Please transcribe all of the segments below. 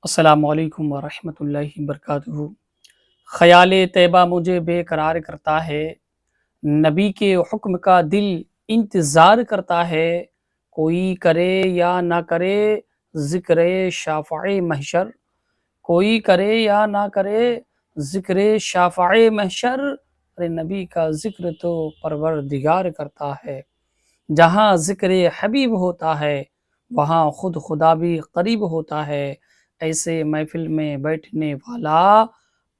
السلام علیکم ورحمۃ اللہ وبرکاتہ۔ خیال طیبہ مجھے بے قرار کرتا ہے، نبی کے حکم کا دل انتظار کرتا ہے۔ کوئی کرے یا نہ کرے ذکر شافع محشر، کوئی کرے یا نہ کرے ذکر شافع محشر، ارے نبی کا ذکر تو پروردگار کرتا ہے۔ جہاں ذکر حبیب ہوتا ہے وہاں خود خدا بھی قریب ہوتا ہے۔ ایسے محفل میں بیٹھنے والا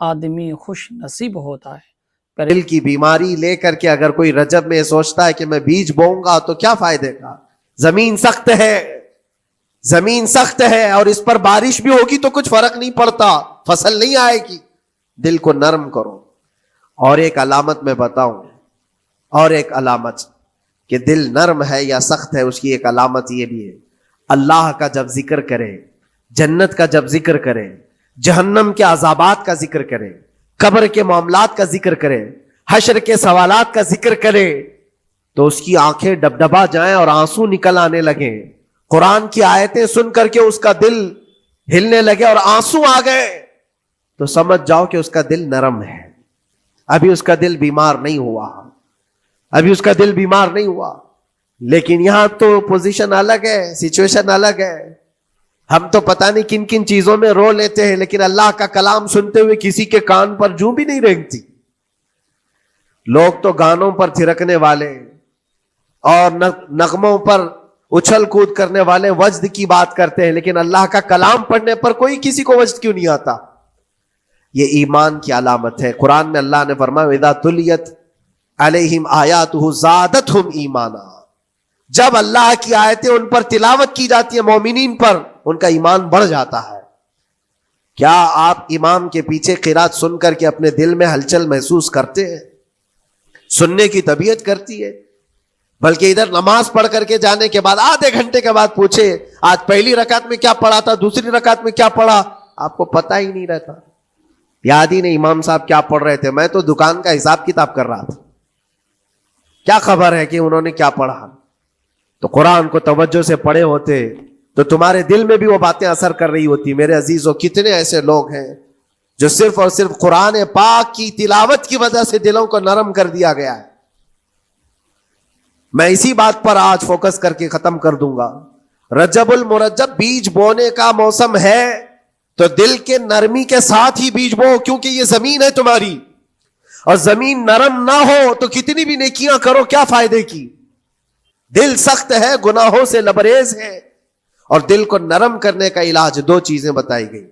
آدمی خوش نصیب ہوتا ہے۔ دل کی بیماری لے کر کے اگر کوئی رجب میں سوچتا ہے کہ میں بیج بوؤں گا تو کیا فائدے کا؟ زمین سخت ہے، زمین سخت ہے اور اس پر بارش بھی ہوگی تو کچھ فرق نہیں پڑتا، فصل نہیں آئے گی۔ دل کو نرم کرو۔ اور ایک علامت میں بتاؤں، اور ایک علامت کہ دل نرم ہے یا سخت ہے، اس کی ایک علامت یہ بھی ہے، اللہ کا جب ذکر کرے، جنت کا جب ذکر کرے، جہنم کے عذابات کا ذکر کرے، قبر کے معاملات کا ذکر کرے، حشر کے سوالات کا ذکر کرے، تو اس کی آنکھیں ڈبڈبا جائیں اور آنسو نکل آنے لگیں۔ قرآن کی آیتیں سن کر کے اس کا دل ہلنے لگے اور آنسو آ گئے، تو سمجھ جاؤ کہ اس کا دل نرم ہے، ابھی اس کا دل بیمار نہیں ہوا، ابھی اس کا دل بیمار نہیں ہوا۔ لیکن یہاں تو پوزیشن الگ ہے، سچویشن الگ ہے۔ ہم تو پتہ نہیں کن کن چیزوں میں رو لیتے ہیں، لیکن اللہ کا کلام سنتے ہوئے کسی کے کان پر جوں بھی نہیں رینگتی۔ لوگ تو گانوں پر تھرکنے والے اور نغموں پر اچھل کود کرنے والے وجد کی بات کرتے ہیں، لیکن اللہ کا کلام پڑھنے پر کوئی کسی کو وجد کیوں نہیں آتا؟ یہ ایمان کی علامت ہے۔ قرآن میں اللہ نے فرمایا وَإِذَا تُلِيَتْ عَلَيْهِمْ آيَاتُهُ زَادَتْهُمْ ایمانا، جب اللہ کی آیتیں ان پر تلاوت کی جاتی ہیں، مومنین پر، ان کا ایمان بڑھ جاتا ہے۔ کیا آپ امام کے پیچھے قرات سن کر کے اپنے دل میں ہلچل محسوس کرتے ہیں؟ سننے کی طبیعت کرتی ہے؟ بلکہ ادھر نماز پڑھ کر کے جانے کے بعد آدھے گھنٹے کے بعد پوچھے آج پہلی رکعت میں کیا پڑھا تھا، دوسری رکعت میں کیا پڑھا، آپ کو پتہ ہی نہیں رہتا، یاد ہی نہیں امام صاحب کیا پڑھ رہے تھے، میں تو دکان کا حساب کتاب کر رہا تھا، کیا خبر ہے کہ انہوں نے کیا پڑھا؟ تو قرآن کو توجہ سے پڑھے ہوتے تو تمہارے دل میں بھی وہ باتیں اثر کر رہی ہوتی۔ میرے عزیزوں، کتنے ایسے لوگ ہیں جو صرف اور صرف قرآن پاک کی تلاوت کی وجہ سے دلوں کو نرم کر دیا گیا ہے۔ میں اسی بات پر آج فوکس کر کے ختم کر دوں گا۔ رجب المرجب بیج بونے کا موسم ہے، تو دل کے نرمی کے ساتھ ہی بیج بو، کیونکہ یہ زمین ہے تمہاری، اور زمین نرم نہ ہو تو کتنی بھی نیکیاں کرو کیا فائدے کی؟ دل سخت ہے، گناہوں سے لبریز ہے، اور دل کو نرم کرنے کا علاج دو چیزیں بتائی گئی،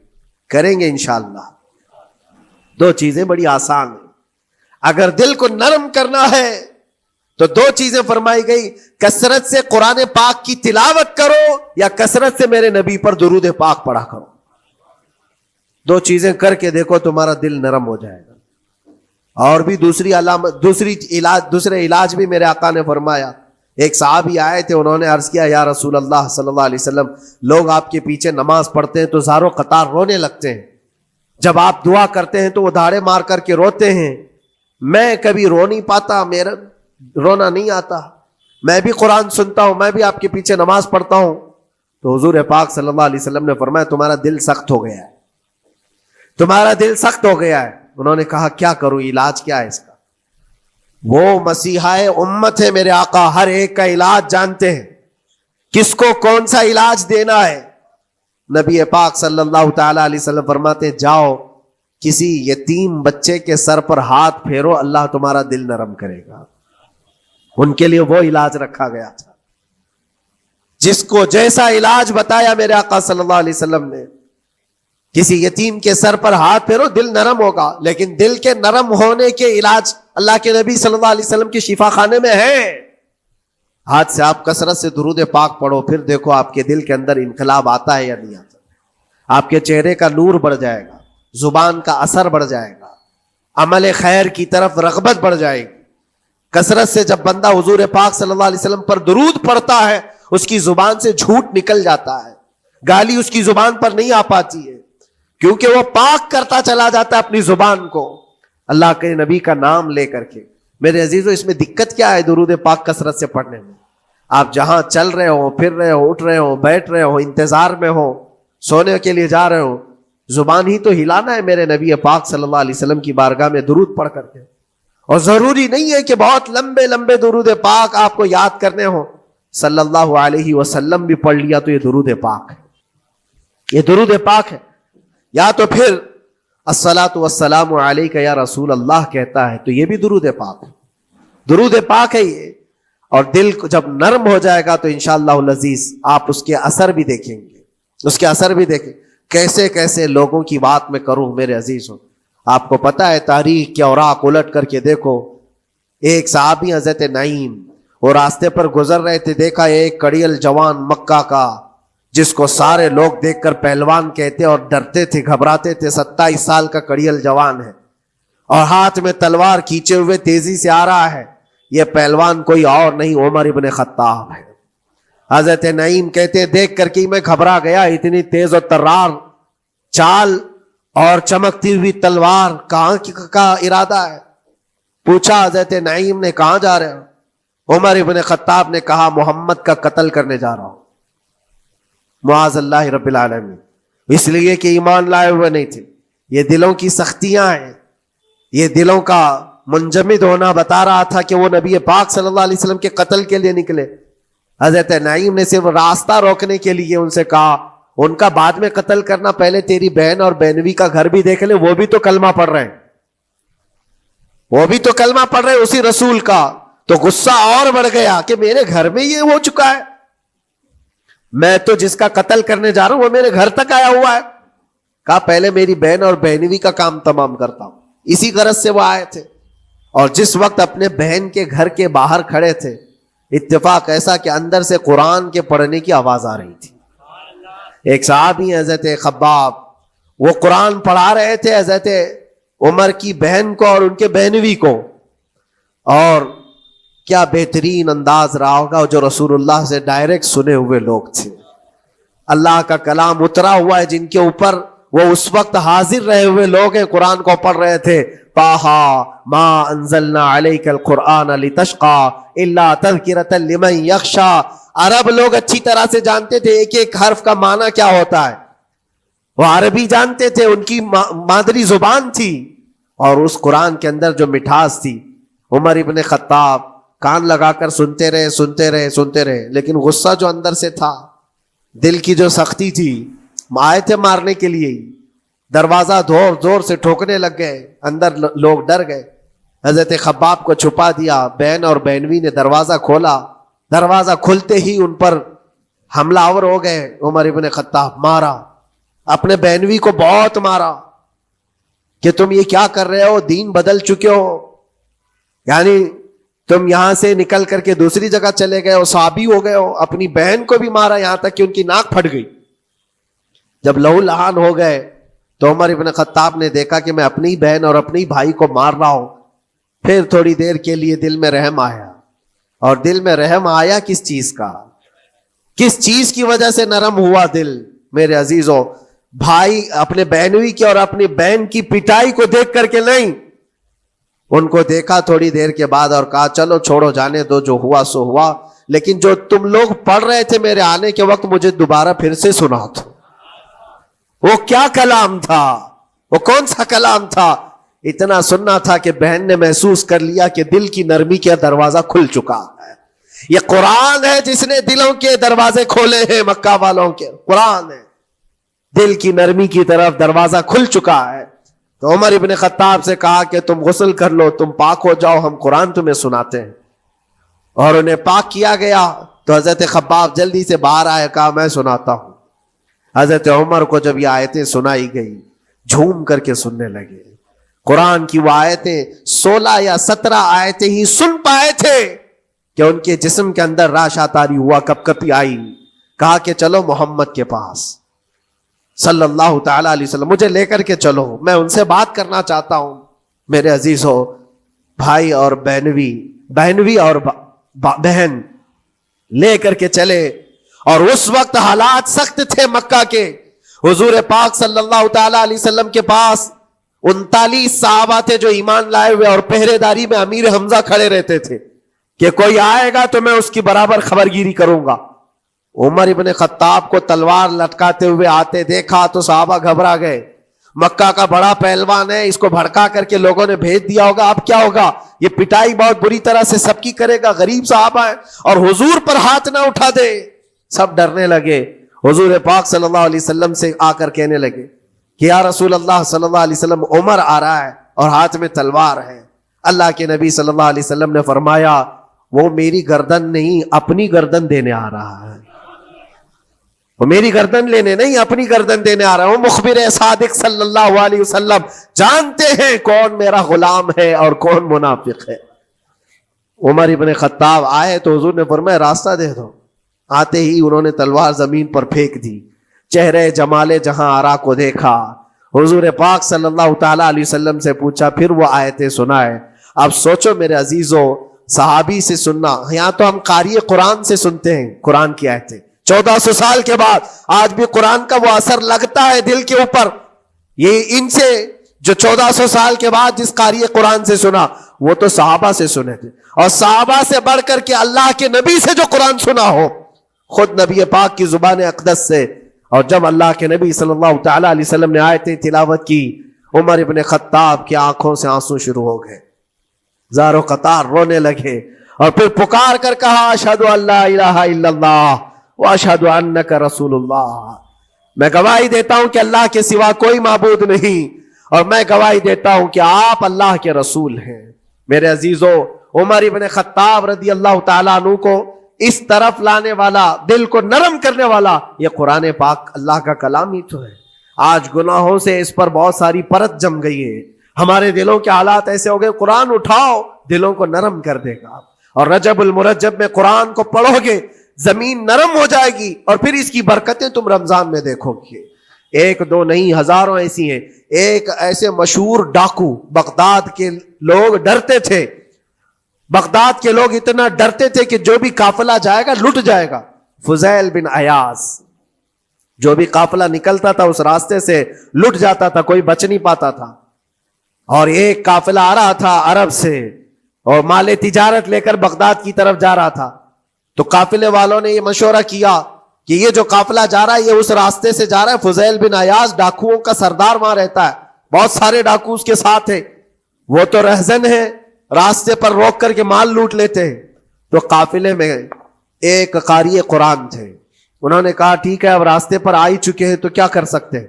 کریں گے انشاءاللہ۔ دو چیزیں بڑی آسان ہیں۔ اگر دل کو نرم کرنا ہے تو دو چیزیں فرمائی گئی، کثرت سے قرآن پاک کی تلاوت کرو یا کثرت سے میرے نبی پر درود پاک پڑھا کرو۔ دو چیزیں کر کے دیکھو، تمہارا دل نرم ہو جائے گا۔ اور بھی دوسری علامت، دوسرے علاج بھی میرے آقا نے فرمایا۔ ایک صحابی آئے تھے، انہوں نے عرض کیا یا رسول اللہ صلی اللہ علیہ وسلم، لوگ آپ کے پیچھے نماز پڑھتے ہیں تو زار و قطار رونے لگتے ہیں، جب آپ دعا کرتے ہیں تو وہ دھاڑے مار کر کے روتے ہیں، میں کبھی رو نہیں پاتا، میرا رونا نہیں آتا، میں بھی قرآن سنتا ہوں، میں بھی آپ کے پیچھے نماز پڑھتا ہوں۔ تو حضور پاک صلی اللہ علیہ وسلم نے فرمایا تمہارا دل سخت ہو گیا ہے، تمہارا دل سخت ہو گیا ہے۔ انہوں نے کہا کیا کروں، علاج کیا ہے اس کا؟ وہ مسیحا امت ہے میرے آقا، ہر ایک کا علاج جانتے ہیں، کس کو کون سا علاج دینا ہے۔ نبی پاک صلی اللہ تعالی علیہ وسلم فرماتے ہیں جاؤ کسی یتیم بچے کے سر پر ہاتھ پھیرو، اللہ تمہارا دل نرم کرے گا۔ ان کے لیے وہ علاج رکھا گیا تھا، جس کو جیسا علاج بتایا میرے آقا صلی اللہ علیہ وسلم نے، کسی یتیم کے سر پر ہاتھ پھیرو دل نرم ہوگا۔ لیکن دل کے نرم ہونے کے علاج اللہ کے نبی صلی اللہ علیہ وسلم کے شفا خانے میں ہے۔ ہاتھ سے آپ کثرت سے درود پاک پڑھو، پھر دیکھو آپ کے دل کے اندر انقلاب آتا ہے یا نہیں آتا۔ آپ کے چہرے کا نور بڑھ جائے گا، زبان کا اثر بڑھ جائے گا، عمل خیر کی طرف رغبت بڑھ جائے گی۔ کثرت سے جب بندہ حضور پاک صلی اللہ علیہ وسلم پر درود پڑھتا ہے، اس کی زبان سے جھوٹ نکل جاتا ہے، گالی اس کی زبان پر نہیں آ پاتی ہے، کیونکہ وہ پاک کرتا چلا جاتا ہے اپنی زبان کو اللہ کے نبی کا نام لے کر کے۔ میرے عزیزو، اس میں دقت کیا ہے درود پاک کثرت سے پڑھنے میں؟ آپ جہاں چل رہے ہو، پھر رہے ہو، اٹھ رہے ہو، بیٹھ رہے ہو، انتظار میں ہو، سونے کے لیے جا رہے ہو, زبان ہی تو ہلانا ہے میرے نبی پاک صلی اللہ علیہ وسلم کی بارگاہ میں درود پڑھ کر کے. اور ضروری نہیں ہے کہ بہت لمبے لمبے درود پاک آپ کو یاد کرنے ہوں, صلی اللہ علیہ وسلم بھی پڑھ لیا تو یہ درود پاک ہے, یہ درود پاک ہے. یا تو پھر الصلاۃ والسلام علیک یا رسول اللہ کہتا ہے تو یہ بھی درود پاک ہے, درود پاک ہے یہ. اور دل کو جب نرم ہو جائے گا تو انشاءاللہ العزیز آپ اس کے اثر بھی دیکھیں گے, اس کے اثر بھی دیکھیں. کیسے کیسے لوگوں کی بات میں کروں میرے عزیزوں, آپ کو پتا ہے تاریخ کے اوراق الٹ کر کے دیکھو. ایک صحابی حضرت نعیم وہ راستے پر گزر رہے تھے, دیکھا ایک کڑیل جوان مکہ کا جس کو سارے لوگ دیکھ کر پہلوان کہتے اور ڈرتے تھے, گھبراتے تھے. 27 سال کا کڑیل جوان ہے اور ہاتھ میں تلوار کھینچے ہوئے تیزی سے آ رہا ہے. یہ پہلوان کوئی اور نہیں عمر ابن خطاب ہے. حضرت نعیم کہتے دیکھ کر کے میں گھبرا گیا, اتنی تیز اور ترار چال اور چمکتی ہوئی تلوار, کہاں کا ارادہ ہے؟ پوچھا حضرت نعیم نے کہاں جا رہے ہو؟ عمر ابن خطاب نے کہا محمد کا قتل کرنے جا رہا ہوں. معاذ اللہ رب العالمین, اس لیے کہ ایمان لائے ہوئے نہیں تھے. یہ دلوں کی سختیاں ہیں, یہ دلوں کا منجمد ہونا بتا رہا تھا کہ وہ نبی پاک صلی اللہ علیہ وسلم کے قتل کے لیے نکلے. حضرت نعیم نے صرف راستہ روکنے کے لیے ان سے کہا ان کا بعد میں قتل کرنا, پہلے تیری بہن اور بہنوی کا گھر بھی دیکھ لے, وہ بھی تو کلمہ پڑھ رہے ہیں, وہ بھی تو کلمہ پڑھ رہے ہیں اسی رسول کا. تو غصہ اور بڑھ گیا کہ میرے گھر میں یہ ہو چکا ہے, میں تو جس کا قتل کرنے جا رہا ہوں وہ میرے گھر تک آیا ہوا ہے. کہا پہلے میری بہن اور بہنوی کا کام تمام کرتا ہوں. اسی غرض سے وہ آئے تھے. اور جس وقت اپنے بہن کے گھر کے باہر کھڑے تھے, اتفاق ایسا کہ اندر سے قرآن کے پڑھنے کی آواز آ رہی تھی. ایک صحابی حضرت خباب, وہ قرآن پڑھا رہے تھے حضرت عمر کی بہن کو اور ان کے بہنوی کو. اور کیا بہترین انداز رہا ہوگا, جو رسول اللہ سے ڈائریکٹ سنے ہوئے لوگ تھے. اللہ کا کلام اترا ہوا ہے جن کے اوپر, وہ اس وقت حاضر رہے ہوئے لوگ ہیں, قرآن کو پڑھ رہے تھے. طٰہٰ ما انزلنا علیک القرآن لتشقی الا تذکرۃ لمن یخشی. عرب لوگ اچھی طرح سے جانتے تھے ایک ایک حرف کا معنی کیا ہوتا ہے, وہ عربی جانتے تھے, ان کی مادری زبان تھی. اور اس قرآن کے اندر جو مٹھاس تھی, عمر ابن خطاب کان لگا کر سنتے رہے سنتے رہے سنتے رہے. لیکن غصہ جو اندر سے تھا, دل کی جو سختی تھی, آئے تھے مارنے کے لیے, دروازہ زور زور سے ٹھوکنے لگ گئے, اندر لوگ ڈر گئے. حضرت خباب کو چھپا دیا, بہن اور بہنوی نے دروازہ کھولا. دروازہ کھلتے ہی ان پر حملہ آور ہو گئے. عمر ابن خطاب مارا, اپنے بہنوی کو بہت مارا کہ تم یہ کیا کر رہے ہو, دین بدل چکے ہو, یعنی تم یہاں سے نکل کر کے دوسری جگہ چلے گئے ہو, صحابی ہو گئے ہو. اپنی بہن کو بھی مارا, یہاں تک کہ ان کی ناک پھٹ گئی. جب لہو لہان ہو گئے تو عمر ابن خطاب نے دیکھا کہ میں اپنی بہن اور اپنی بھائی کو مار رہا ہوں. پھر تھوڑی دیر کے لیے دل میں رحم آیا. اور دل میں رحم آیا کس چیز کا, کس چیز کی وجہ سے نرم ہوا دل میرے عزیزوں؟ بھائی اپنے بہنوی کی اور اپنی بہن کی پٹائی کو دیکھ کر کے نہیں, ان کو دیکھا تھوڑی دیر کے بعد اور کہا چلو چھوڑو جانے دو, جو ہوا سو ہوا, لیکن جو تم لوگ پڑھ رہے تھے میرے آنے کے وقت مجھے دوبارہ پھر سے سنا دو. وہ کیا کلام تھا, وہ کون سا کلام تھا؟ اتنا سننا تھا کہ بہن نے محسوس کر لیا کہ دل کی نرمی کا دروازہ کھل چکا ہے. یہ قرآن ہے جس نے دلوں کے دروازے کھولے ہیں, مکہ والوں کے قرآن ہے, دل کی نرمی کی طرف دروازہ کھل چکا ہے. تو عمر ابن خطاب سے کہا کہ تم غسل کر لو, تم پاک ہو جاؤ, ہم قرآن تمہیں سناتے ہیں. اور انہیں پاک کیا گیا. تو حضرت خباب جلدی سے باہر آئے, کہا میں سناتا ہوں. حضرت عمر کو جب یہ آیتیں سنائی گئی, جھوم کر کے سننے لگے. قرآن کی وہ آیتیں 16 یا 17 آیتیں ہی سن پائے تھے کہ ان کے جسم کے اندر راشا تاری ہوا, کپ کپی آئی. کہا کہ چلو محمد کے پاس صلی اللہ تعالی علیہ وسلم, مجھے لے کر کے چلو, میں ان سے بات کرنا چاہتا ہوں. میرے عزیزو, بھائی اور بہنوی اور بہن لے کر کے چلے. اور اس وقت حالات سخت تھے مکہ کے. حضور پاک صلی اللہ تعالی علیہ وسلم کے پاس 39 صحابہ تھے جو ایمان لائے ہوئے, اور پہرے داری میں امیر حمزہ کھڑے رہتے تھے کہ کوئی آئے گا تو میں اس کی برابر خبرگیری کروں گا. عمر ابن خطاب کو تلوار لٹکاتے ہوئے آتے دیکھا تو صحابہ گھبرا گئے. مکہ کا بڑا پہلوان ہے, اس کو بھڑکا کر کے لوگوں نے بھیج دیا ہوگا, اب کیا ہوگا, یہ پٹائی بہت بری طرح سے سب کی کرے گا, غریب صحابہ ہے, اور حضور پر ہاتھ نہ اٹھا دے. سب ڈرنے لگے. حضور پاک صلی اللہ علیہ وسلم سے آ کر کہنے لگے کہ یا رسول اللہ صلی اللہ علیہ وسلم, عمر آ رہا ہے اور ہاتھ میں تلوار ہے. اللہ کے نبی صلی اللہ علیہ وسلم نے فرمایا وہ میری گردن نہیں, اپنی گردن دینے آ رہا ہے. وہ میری گردن لینے نہیں, اپنی گردن دینے آ رہا ہے. وہ مخبر صادق صلی اللہ علیہ وسلم جانتے ہیں کون میرا غلام ہے اور کون منافق ہے. عمر ابن خطاب آئے تو حضور نے فرمایا راستہ دے دو. آتے ہی انہوں نے تلوار زمین پر پھینک دی. چہرے جمال جہاں آرا کو دیکھا. حضور پاک صلی اللہ تعالی علیہ وسلم سے پوچھا, پھر وہ آیتیں سنائے. اب سوچو میرے عزیزو, صحابی سے سننا, یہاں تو ہم قاری قرآن سے سنتے ہیں قرآن کی آیتیں. 1400 سال کے بعد آج بھی قرآن کا وہ اثر لگتا ہے دل کے اوپر. یہ ان سے جو 1400 سال کے بعد جس قاری قرآن سے سنا وہ تو صحابہ سے سنے تھے, اور صحابہ سے بڑھ کر کے اللہ کے نبی سے جو قرآن سنا ہو, خود نبی پاک کی زبان اقدس سے. اور جب اللہ کے نبی صلی اللہ تعالی علیہ وسلم نے آیتیں تلاوت کی, عمر ابن خطاب کی آنکھوں سے آنسو شروع ہو گئے, زارو قطار رونے لگے, اور پھر پکار کر کہا اشہد ان لا الہ الا اللہ واشہد انک رسول اللہ. میں گواہی دیتا ہوں کہ اللہ کے سوا کوئی معبود نہیں, اور میں گواہی دیتا ہوں کہ آپ اللہ کے رسول ہیں. میرے عزیزو, عمر ابن خطاب رضی اللہ تعالیٰ عنہ کو اس طرف لانے والا, دل کو نرم کرنے والا, یہ قرآن پاک اللہ کا کلام ہی تو ہے. آج گناہوں سے اس پر بہت ساری پرت جم گئی ہے. ہمارے دلوں کے حالات ایسے ہو گئے, قرآن اٹھاؤ دلوں کو نرم کر دے گا. اور رجب المرجب میں قرآن کو پڑھو گے زمین نرم ہو جائے گی, اور پھر اس کی برکتیں تم رمضان میں دیکھو گے. ایک دو نہیں, ہزاروں ایسی ہیں. ایک ایسے مشہور ڈاکو, بغداد کے لوگ ڈرتے تھے, بغداد کے لوگ اتنا ڈرتے تھے کہ جو بھی قافلہ جائے گا لٹ جائے گا. فضیل بن عیاض, جو بھی قافلہ نکلتا تھا اس راستے سے لٹ جاتا تھا, کوئی بچ نہیں پاتا تھا. اور ایک قافلہ آ رہا تھا عرب سے, اور مال تجارت لے کر بغداد کی طرف جا رہا تھا. تو قافلے والوں نے یہ مشورہ کیا کہ یہ جو قافلہ جا رہا ہے یہ اس راستے سے جا رہا ہے. فضیل بن عیاض ڈاکوؤں کا سردار وہاں رہتا ہے, بہت سارے ڈاکو اس کے ساتھ ہیں, وہ تو رہزن ہے, راستے پر روک کر کے مال لوٹ لیتے ہیں. تو قافلے میں ایک قاری قرآن تھے. انہوں نے کہا ٹھیک ہے اب راستے پر آ ہی چکے ہیں تو کیا کر سکتے ہیں,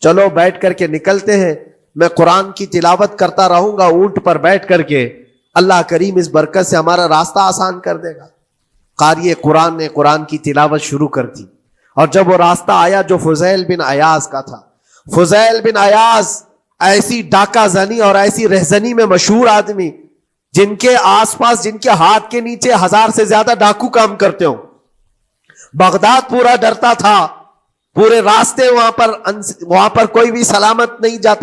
چلو بیٹھ کر کے نکلتے ہیں, میں قرآن کی تلاوت کرتا رہوں گا اونٹ پر بیٹھ کر کے, اللہ کریم اس برکت سے ہمارا راستہ آسان کر دے گا. قاری قرآن نے قرآن کی تلاوت شروع کر دی, اور جب وہ راستہ آیا جو فضیل بن عیاض کا تھا. فضیل بن عیاض ایسی ڈاکہ زنی اور ایسی رہزنی میں مشہور آدمی, جن کے آس پاس, جن کے ہاتھ کے نیچے 1000 سے زیادہ ڈاکو کام کرتے ہوں. بغداد پورا ڈرتا تھا, پورے راستے وہاں پر کوئی بھی سلامت نہیں جا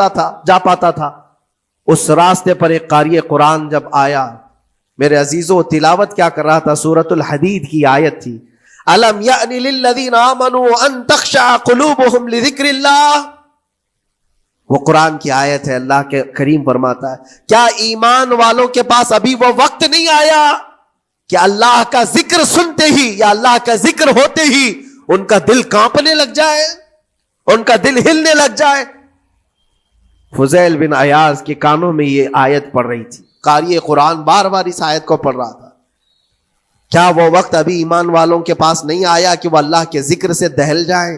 پاتا تھا. اس راستے پر ایک قاری قرآن جب آیا, میرے عزیزو تلاوت کیا کر رہا تھا, سورۃ الحدید کی آیت تھی, الم یأن للذین آمنوا ان تخشع قلوبہم لذکر اللہ. وہ قرآن کی آیت ہے. اللہ کے کریم فرماتا ہے کیا ایمان والوں کے پاس ابھی وہ وقت نہیں آیا کہ اللہ کا ذکر سنتے ہی یا اللہ کا ذکر ہوتے ہی ان کا دل کانپنے لگ جائے, ان کا دل ہلنے لگ جائے. فضیل بن عیاض کے کانوں میں یہ آیت پڑھ رہی تھی. قاری قرآن بار بار اس آیت کو پڑھ رہا تھا. کیا وہ وقت ابھی ایمان والوں کے پاس نہیں آیا کہ وہ اللہ کے ذکر سے دہل جائیں؟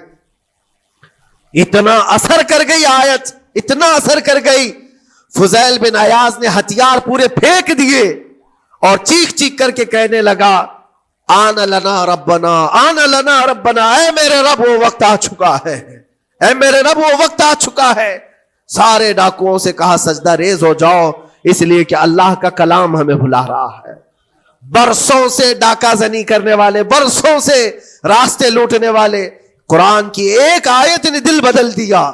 اتنا اثر کر گئی آیت, اتنا اثر کر گئی. فضیل بن عیاض نے ہتھیار پورے پھینک دیے اور چیخ چیخ کر کے کہنے لگا آن لنا ربنا, آن لنا ربنا, اے میرے رب وہ وقت آ چکا ہے, اے میرے رب وہ وقت آ چکا ہے. سارے ڈاکوؤں سے کہا سجدہ ریز ہو جاؤ, اس لیے کہ اللہ کا کلام ہمیں بھلا رہا ہے. برسوں سے ڈاکہ زنی کرنے والے, برسوں سے راستے لوٹنے والے, قرآن کی ایک آیت نے دل بدل دیا,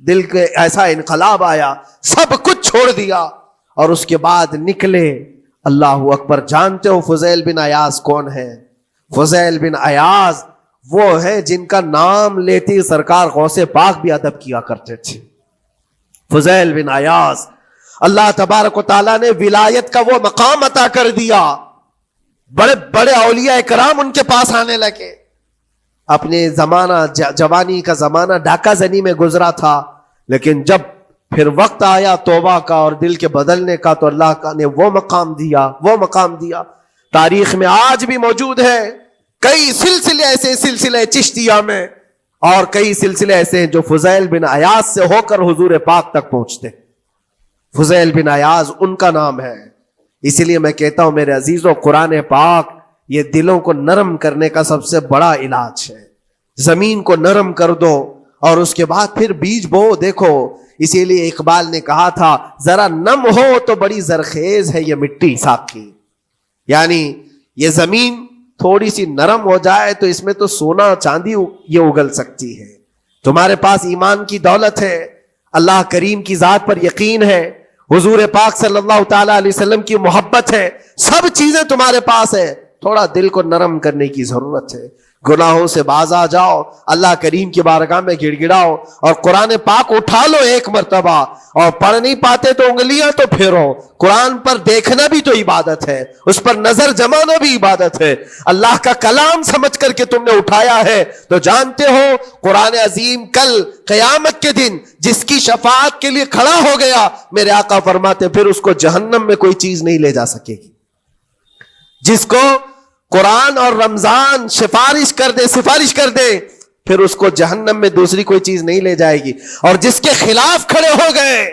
دل کے ایسا انقلاب آیا, سب کچھ چھوڑ دیا اور اس کے بعد نکلے. اللہ اکبر. جانتے ہو فضیل بن عیاض کون ہے؟ فضیل بن عیاض وہ ہے جن کا نام لیتے سرکار غوث پاک بھی ادب کیا کرتے تھے. فضیل بن عیاض اللہ تبارک و تعالیٰ نے ولایت کا وہ مقام عطا کر دیا, بڑے بڑے اولیاء کرام ان کے پاس آنے لگے. اپنے زمانہ جوانی کا زمانہ ڈاکہ زنی میں گزرا تھا، لیکن جب پھر وقت آیا توبہ کا اور دل کے بدلنے کا تو اللہ کا نے وہ مقام دیا تاریخ میں آج بھی موجود ہے. کئی سلسلے ایسے سلسلے چشتیہ میں، اور کئی سلسلے ایسے ہیں جو فضیل بن عیاض سے ہو کر حضور پاک تک پہنچتے. فضیل بن عیاض ان کا نام ہے. اسی لیے میں کہتا ہوں میرے عزیزوں، قرآن پاک یہ دلوں کو نرم کرنے کا سب سے بڑا علاج ہے. زمین کو نرم کر دو اور اس کے بعد پھر بیج بو. دیکھو اسی لیے اقبال نے کہا تھا ذرا نم ہو تو بڑی زرخیز ہے یہ مٹی ساقی. یعنی یہ زمین تھوڑی سی نرم ہو جائے تو اس میں تو سونا چاندی یہ اگل سکتی ہے. تمہارے پاس ایمان کی دولت ہے، اللہ کریم کی ذات پر یقین ہے، حضور پاک صلی اللہ تعالی علیہ وسلم کی محبت ہے، سب چیزیں تمہارے پاس ہے. تھوڑا دل کو نرم کرنے کی ضرورت ہے. گناہوں سے باز آ جاؤ، اللہ کریم کی بارگاہ میں گڑ گڑاؤ اور قرآن پاک اٹھا لو ایک مرتبہ. اور پڑھ نہیں پاتے تو انگلیاں تو پھیرو. قرآن پر دیکھنا بھی تو عبادت ہے، اس پر نظر جمانا بھی عبادت ہے. اللہ کا کلام سمجھ کر کے تم نے اٹھایا ہے تو جانتے ہو قرآن عظیم کل قیامت کے دن جس کی شفاعت کے لیے کھڑا ہو گیا، میرے آقا فرماتے پھر اس کو جہنم میں کوئی چیز نہیں لے جا سکے گی. جس کو قرآن اور رمضان سفارش کر دے پھر اس کو جہنم میں دوسری کوئی چیز نہیں لے جائے گی. اور جس کے خلاف کھڑے ہو گئے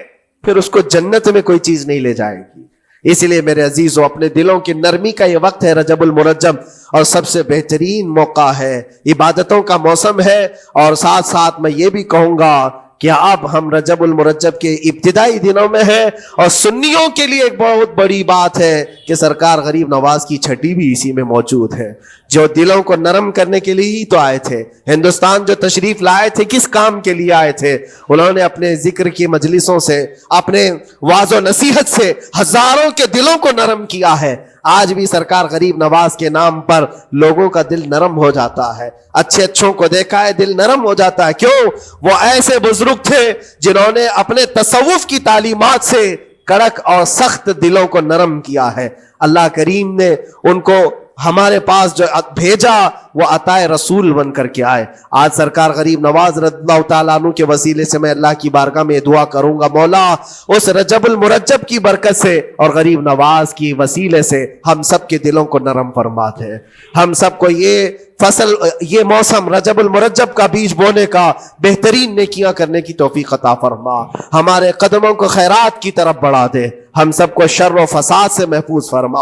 پھر اس کو جنت میں کوئی چیز نہیں لے جائے گی. اس لیے میرے عزیزو اپنے دلوں کی نرمی کا یہ وقت ہے رجب المرجب، اور سب سے بہترین موقع ہے، عبادتوں کا موسم ہے. اور ساتھ ساتھ میں یہ بھی کہوں گا کہ اب ہم رجب المرجب کے ابتدائی دنوں میں ہیں، اور سنیوں کے لیے ایک بہت بڑی بات ہے کہ سرکار غریب نواز کی چھٹی بھی اسی میں موجود ہے، جو دلوں کو نرم کرنے کے لیے ہی تو آئے تھے. ہندوستان جو تشریف لائے تھے کس کام کے لیے آئے تھے؟ انہوں نے اپنے ذکر کی مجلسوں سے، اپنے واعظ و نصیحت سے ہزاروں کے دلوں کو نرم کیا ہے. آج بھی سرکار غریب نواز کے نام پر لوگوں کا دل نرم ہو جاتا ہے. اچھے اچھوں کو دیکھا ہے دل نرم ہو جاتا ہے. کیوں؟ وہ ایسے بزرگ تھے جنہوں نے اپنے تصوف کی تعلیمات سے کڑک اور سخت دلوں کو نرم کیا ہے. اللہ کریم نے ان کو ہمارے پاس جو بھیجا وہ عطائے رسول بن کر کے آئے. آج سرکار غریب نواز رضی اللہ تعالیٰ عنہ کے وسیلے سے میں اللہ کی بارگاہ میں دعا کروں گا، مولا اس رجب المرجب کی برکت سے اور غریب نواز کی وسیلے سے ہم سب کے دلوں کو نرم فرما دے. ہم سب کو یہ موسم رجب المرجب کا بیج بونے کا بہترین نیکیاں کرنے کی توفیق عطا فرما. ہمارے قدموں کو خیرات کی طرف بڑھا دے. ہم سب کو شر و فساد سے محفوظ فرما.